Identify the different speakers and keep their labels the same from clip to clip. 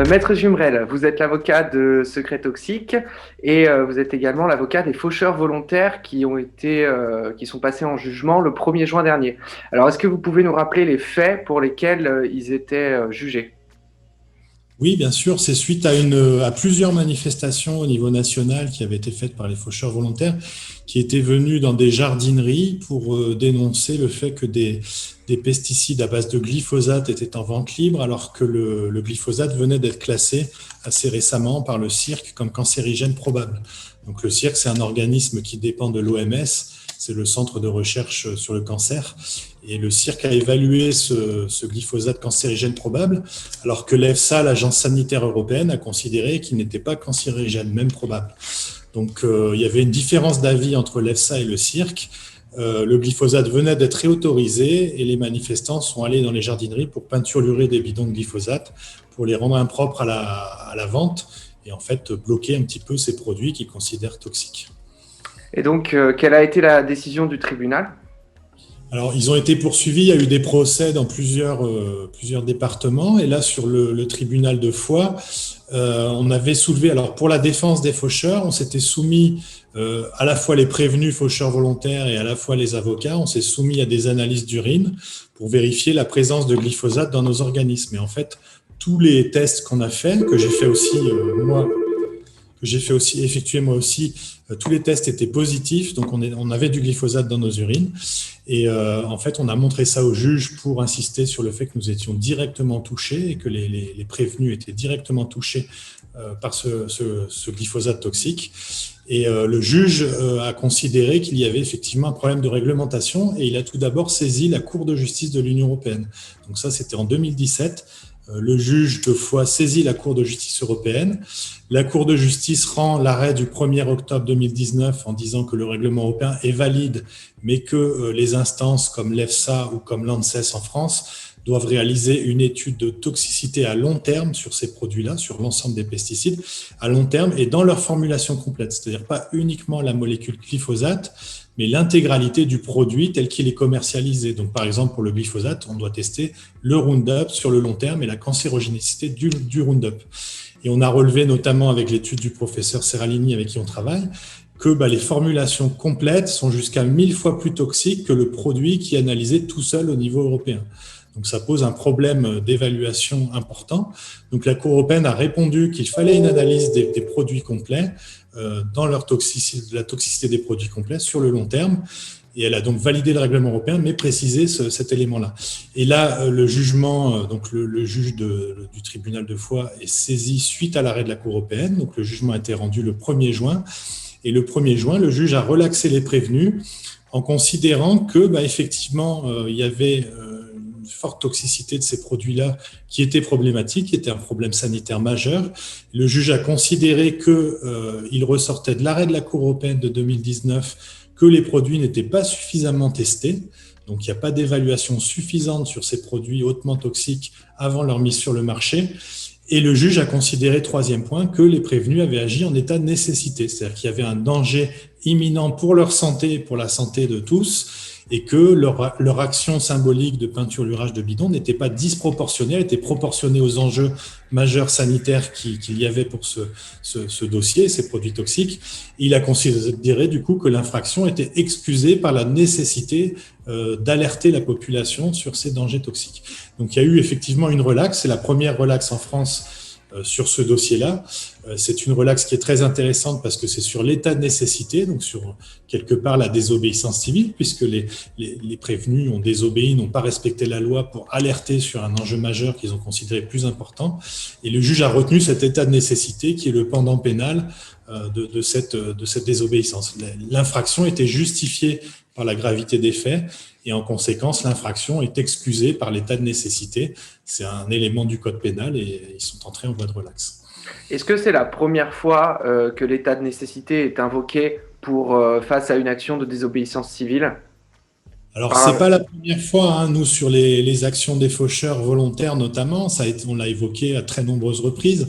Speaker 1: Maître Jumrel, vous êtes l'avocat de Secret Toxique et vous êtes également l'avocat des faucheurs volontaires qui sont passés en jugement le 1er juin dernier. Alors, est-ce que vous pouvez nous rappeler les faits pour lesquels ils étaient jugés?
Speaker 2: Oui, bien sûr, c'est suite à plusieurs manifestations au niveau national qui avaient été faites par les faucheurs volontaires, qui étaient venus dans des jardineries pour dénoncer le fait que des pesticides à base de glyphosate étaient en vente libre, alors que le glyphosate venait d'être classé assez récemment par le CIRC comme cancérigène probable. Donc le CIRC, c'est un organisme qui dépend de l'OMS, c'est le centre de recherche sur le cancer, et le CIRC a évalué ce glyphosate cancérigène probable, alors que l'EFSA, l'Agence sanitaire européenne, a considéré qu'il n'était pas cancérigène, même probable. Donc il y avait une différence d'avis entre l'EFSA et le CIRC. Le glyphosate venait d'être réautorisé et les manifestants sont allés dans les jardineries pour peinturer des bidons de glyphosate pour les rendre impropres à la vente et en fait bloquer un petit peu ces produits qu'ils considèrent toxiques.
Speaker 1: Et donc, quelle a été la décision du tribunal?
Speaker 2: Alors, ils ont été poursuivis, il y a eu des procès dans plusieurs départements, et là, sur le tribunal de Foix, on avait soulevé, alors pour la défense des faucheurs, on s'était soumis, à la fois les prévenus faucheurs volontaires et à la fois les avocats, on s'est soumis à des analyses d'urine pour vérifier la présence de glyphosate dans nos organismes. Et en fait, tous les tests qu'on a faits, que j'ai fait aussi effectuer moi aussi, tous les tests étaient positifs, donc on avait du glyphosate dans nos urines. Et en fait, on a montré ça au juge pour insister sur le fait que nous étions directement touchés et que les prévenus étaient directement touchés par ce glyphosate toxique. Et le juge a considéré qu'il y avait effectivement un problème de réglementation et il a tout d'abord saisi la Cour de justice de l'Union européenne. Donc ça, c'était en 2017. Le juge de Foix saisit la Cour de justice européenne. La Cour de justice rend l'arrêt du 1er octobre 2019 en disant que le règlement européen est valide, mais que les instances comme l'EFSA ou comme l'ANSES en France doivent réaliser une étude de toxicité à long terme sur ces produits-là, sur l'ensemble des pesticides, à long terme et dans leur formulation complète, c'est-à-dire pas uniquement la molécule glyphosate, mais l'intégralité du produit tel qu'il est commercialisé. Donc, par exemple, pour le glyphosate, on doit tester le Roundup sur le long terme et la cancérogénicité du Roundup. Et on a relevé, notamment avec l'étude du professeur Serralini avec qui on travaille, que les formulations complètes sont jusqu'à 1000 fois plus toxiques que le produit qui est analysé tout seul au niveau européen. Donc ça pose un problème d'évaluation important. Donc la Cour européenne a répondu qu'il fallait une analyse des produits complets dans la toxicité des produits complets sur le long terme. Et elle a donc validé le règlement européen, mais précisé cet élément-là. Et là, le jugement, donc le juge du tribunal de Foix est saisi suite à l'arrêt de la Cour européenne. Donc le jugement a été rendu le 1er juin. Et le 1er juin, le juge a relaxé les prévenus en considérant que, effectivement, il y avait une forte toxicité de ces produits-là qui était problématique, qui était un problème sanitaire majeur. Le juge a considéré qu'il ressortait de l'arrêt de la Cour européenne de 2019 que les produits n'étaient pas suffisamment testés. Donc, il n'y a pas d'évaluation suffisante sur ces produits hautement toxiques avant leur mise sur le marché. Et le juge a considéré, troisième point, que les prévenus avaient agi en état de nécessité, c'est-à-dire qu'il y avait un danger imminent pour leur santé et pour la santé de tous, et que leur action symbolique de peinturlurage de bidon n'était pas disproportionnée, elle était proportionnée aux enjeux majeurs sanitaires qu'il y avait pour ce dossier, ces produits toxiques. Il a considéré du coup que l'infraction était excusée par la nécessité d'alerter la population sur ces dangers toxiques. Donc il y a eu effectivement une relaxe, c'est la première relaxe en France sur ce dossier-là. C'est une relaxe qui est très intéressante parce que c'est sur l'état de nécessité, donc sur quelque part la désobéissance civile, puisque les prévenus ont désobéi, n'ont pas respecté la loi pour alerter sur un enjeu majeur qu'ils ont considéré plus important. Et le juge a retenu cet état de nécessité qui est le pendant pénal de cette désobéissance. L'infraction était justifiée par la gravité des faits et en conséquence, l'infraction est excusée par l'état de nécessité. C'est un élément du code pénal et ils sont entrés en voie de relaxe.
Speaker 1: Est-ce que c'est la première fois que l'état de nécessité est invoqué face à une action de désobéissance civile?
Speaker 2: Alors, c'est pas la première fois, hein, nous, sur les actions des faucheurs volontaires notamment, on l'a évoqué à très nombreuses reprises.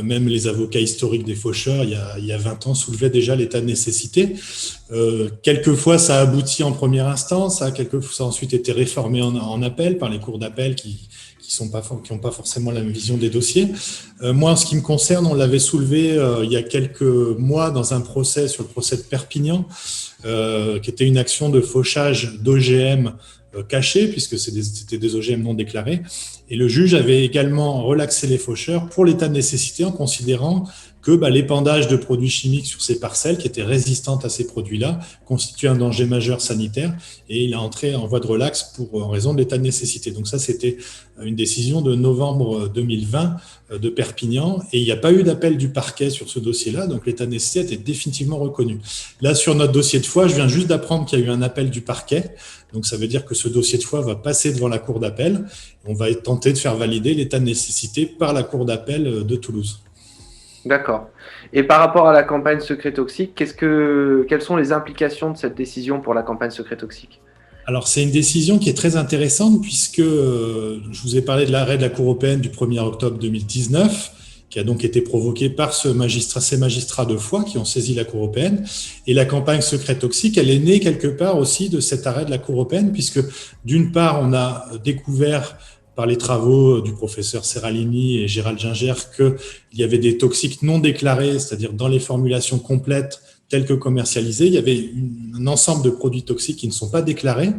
Speaker 2: Même les avocats historiques des faucheurs, il y a 20 ans, soulevaient déjà l'état de nécessité. Quelquefois, ça a abouti en première instance, ça a ensuite été réformé en appel par les cours d'appel qui n'ont pas forcément la même vision des dossiers. Moi, en ce qui me concerne, on l'avait soulevé il y a quelques mois dans un procès sur le procès de Perpignan, qui était une action de fauchage d'OGM cachés, puisque c'était des OGM non déclarés. Et le juge avait également relaxé les faucheurs pour l'état de nécessité en considérant que l'épandage de produits chimiques sur ces parcelles qui étaient résistantes à ces produits-là constituait un danger majeur sanitaire, et il a entré en voie de relax en raison de l'état de nécessité. Donc ça, c'était une décision de novembre 2020 de Perpignan, et il n'y a pas eu d'appel du parquet sur ce dossier-là, donc l'état de nécessité était définitivement reconnu. Là, sur notre dossier de Foix, je viens juste d'apprendre qu'il y a eu un appel du parquet, donc ça veut dire que ce dossier de Foix va passer devant la cour d'appel. On va tenter de faire valider l'état de nécessité par la cour d'appel de Toulouse.
Speaker 1: D'accord. Et par rapport à la campagne secret toxique, quelles sont les implications de cette décision pour la campagne secret toxique?
Speaker 2: Alors, c'est une décision qui est très intéressante puisque je vous ai parlé de l'arrêt de la Cour européenne du 1er octobre 2019, qui a donc été provoqué par ces magistrats de Foix qui ont saisi la Cour européenne. Et la campagne secret toxique, elle est née quelque part aussi de cet arrêt de la Cour européenne, puisque d'une part, on a découvert par les travaux du professeur Seralini et Gérald Ginger qu'il y avait des toxiques non déclarés, c'est-à-dire dans les formulations complètes telles que commercialisées, il y avait un ensemble de produits toxiques qui ne sont pas déclarés.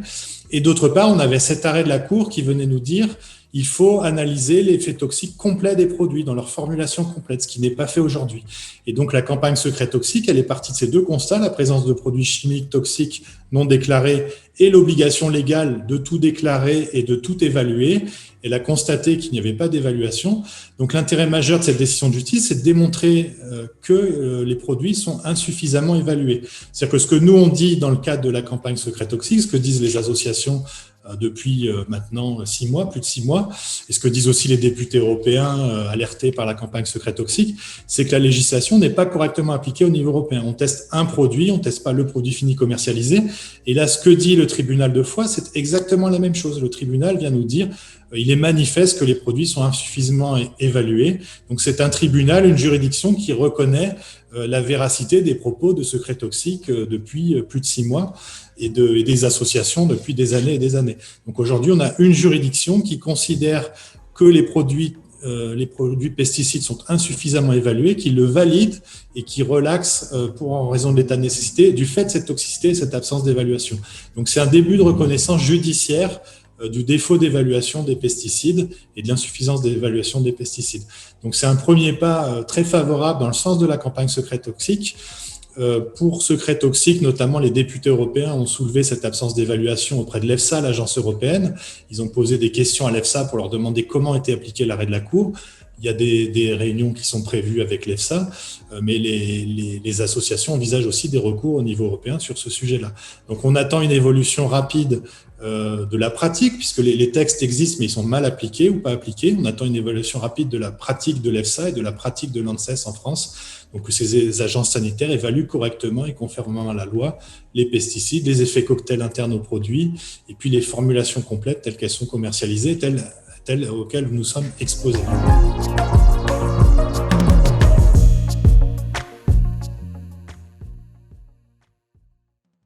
Speaker 2: Et d'autre part, on avait cet arrêt de la Cour qui venait nous dire il faut analyser l'effet toxique complet des produits dans leur formulation complète, ce qui n'est pas fait aujourd'hui. Et donc la campagne secret toxique, elle est partie de ces deux constats, la présence de produits chimiques toxiques non déclarés et l'obligation légale de tout déclarer et de tout évaluer. Elle a constaté qu'il n'y avait pas d'évaluation. Donc l'intérêt majeur de cette décision de justice, c'est de démontrer que les produits sont insuffisamment évalués. C'est-à-dire que ce que nous on dit dans le cadre de la campagne secret toxique, ce que disent les associations depuis maintenant 6 mois, plus de 6 mois, et ce que disent aussi les députés européens alertés par la campagne secret toxique, c'est que la législation n'est pas correctement appliquée au niveau européen. On teste un produit, on ne teste pas le produit fini commercialisé. Et là, ce que dit le tribunal de Foix, c'est exactement la même chose. Le tribunal vient nous dire il est manifeste que les produits sont insuffisamment évalués. Donc c'est un tribunal, une juridiction qui reconnaît la véracité des propos de secret toxique depuis plus de 6 mois et des associations depuis des années et des années. Donc aujourd'hui, on a une juridiction qui considère que les produits pesticides sont insuffisamment évalués, qui le valide et qui relaxe en raison de l'état de nécessité du fait de cette toxicité et cette absence d'évaluation. Donc c'est un début de reconnaissance judiciaire du défaut d'évaluation des pesticides et de l'insuffisance d'évaluation des pesticides. Donc c'est un premier pas très favorable dans le sens de la campagne secret toxique. Pour secret toxique, notamment les députés européens ont soulevé cette absence d'évaluation auprès de l'EFSA, l'agence européenne. Ils ont posé des questions à l'EFSA pour leur demander comment était appliqué l'arrêt de la Cour. Il y a des réunions qui sont prévues avec l'EFSA, mais les associations envisagent aussi des recours au niveau européen sur ce sujet-là. Donc on attend une évolution rapide de la pratique, puisque les textes existent, mais ils sont mal appliqués ou pas appliqués. On attend une évaluation rapide de la pratique de l'EFSA et de la pratique de l'ANSES en France, donc que ces agences sanitaires évaluent correctement et conformément à la loi les pesticides, les effets cocktails internes aux produits, et puis les formulations complètes telles qu'elles sont commercialisées, telles auxquelles nous sommes exposés.